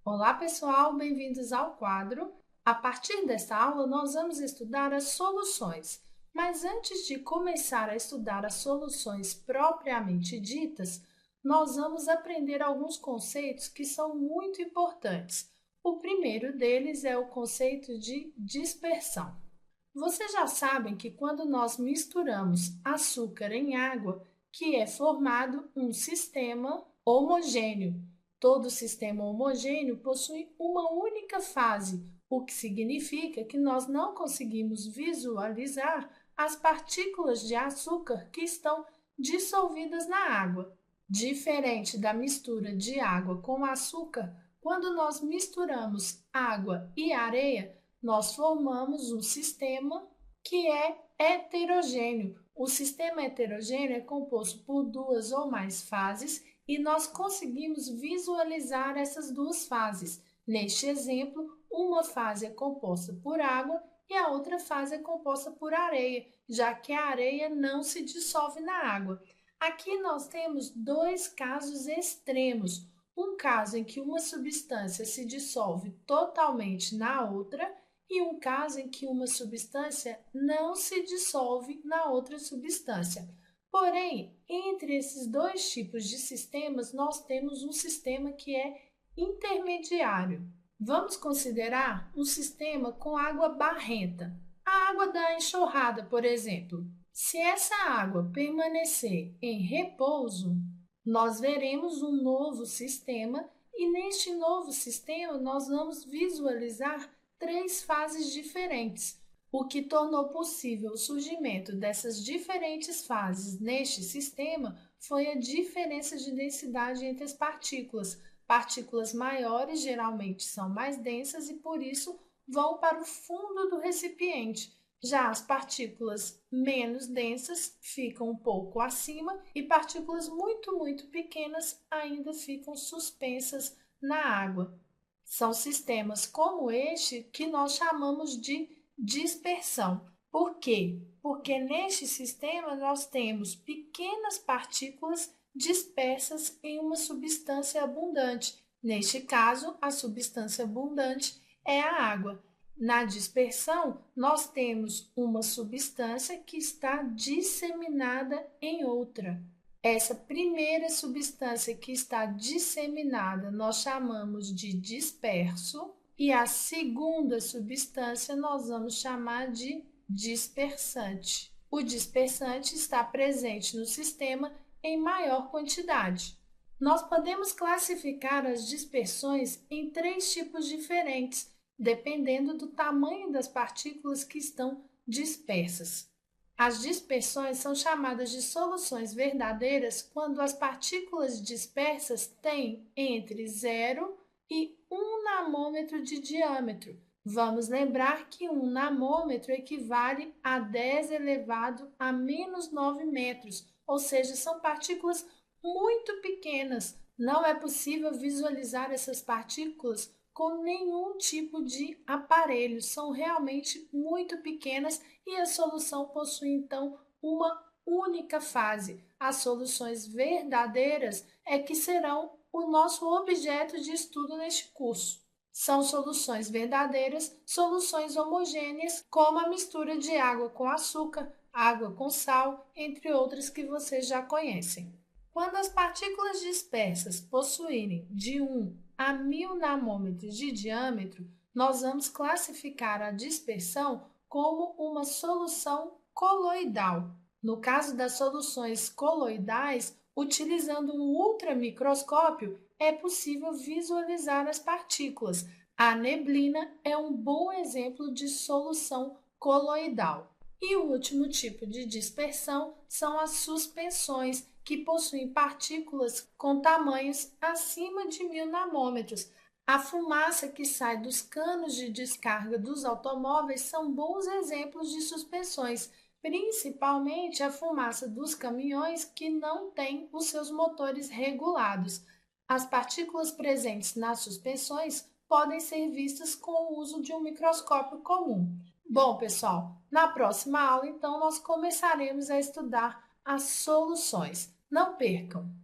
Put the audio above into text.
Olá, pessoal, bem-vindos ao quadro. A partir desta aula, nós vamos estudar as soluções. Mas antes de começar a estudar as soluções propriamente ditas, nós vamos aprender alguns conceitos que são muito importantes. O primeiro deles é o conceito de dispersão. Vocês já sabem que quando nós misturamos açúcar em água, que é formado um sistema homogêneo. Todo sistema homogêneo possui uma única fase, o que significa que nós não conseguimos visualizar as partículas de açúcar que estão dissolvidas na água. Diferente da mistura de água com açúcar, quando nós misturamos água e areia, nós formamos um sistema que é heterogêneo. O sistema heterogêneo é composto por duas ou mais fases e nós conseguimos visualizar essas duas fases. Neste exemplo, uma fase é composta por água e a outra fase é composta por areia, já que a areia não se dissolve na água. Aqui nós temos dois casos extremos. Um caso em que uma substância se dissolve totalmente na outra e um caso em que uma substância não se dissolve na outra substância. Porém, entre esses dois tipos de sistemas, nós temos um sistema que é intermediário. Vamos considerar um sistema com água barrenta. A água da enxurrada, por exemplo. Se essa água permanecer em repouso, nós veremos um novo sistema e neste novo sistema nós vamos visualizar três fases diferentes. O que tornou possível o surgimento dessas diferentes fases neste sistema foi a diferença de densidade entre as partículas. Partículas maiores geralmente são mais densas e, por isso, vão para o fundo do recipiente. Já as partículas menos densas ficam um pouco acima e partículas muito pequenas ainda ficam suspensas na água. São sistemas como este que nós chamamos de dispersão. Por quê? Porque neste sistema nós temos pequenas partículas dispersas em uma substância abundante. Neste caso, a substância abundante é a água. Na dispersão, nós temos uma substância que está disseminada em outra. Essa primeira substância que está disseminada nós chamamos de disperso e a segunda substância nós vamos chamar de dispersante. O dispersante está presente no sistema em maior quantidade. Nós podemos classificar as dispersões em três tipos diferentes, dependendo do tamanho das partículas que estão dispersas. As dispersões são chamadas de soluções verdadeiras quando as partículas dispersas têm entre 0 e 1 namômetro de diâmetro. Vamos lembrar que 1 namômetro equivale a 10 elevado a menos 9 metros, ou seja, são partículas muito pequenas. Não é possível visualizar essas partículas com nenhum tipo de aparelho, são realmente muito pequenas e a solução possui então uma única fase. As soluções verdadeiras é que serão o nosso objeto de estudo neste curso. São soluções verdadeiras, soluções homogêneas, como a mistura de água com açúcar, água com sal, entre outras que vocês já conhecem. Quando as partículas dispersas possuírem de 1 a 1000 namômetros de diâmetro, nós vamos classificar a dispersão como uma solução coloidal. No caso das soluções coloidais, utilizando um ultramicroscópio, é possível visualizar as partículas. A neblina é um bom exemplo de solução coloidal. E o último tipo de dispersão são as suspensões, que possuem partículas com tamanhos acima de 1000 namômetros. A fumaça que sai dos canos de descarga dos automóveis são bons exemplos de suspensões, principalmente a fumaça dos caminhões que não têm os seus motores regulados. As partículas presentes nas suspensões podem ser vistas com o uso de um microscópio comum. Bom, pessoal, na próxima aula, então, nós começaremos a estudar as soluções. Não percam!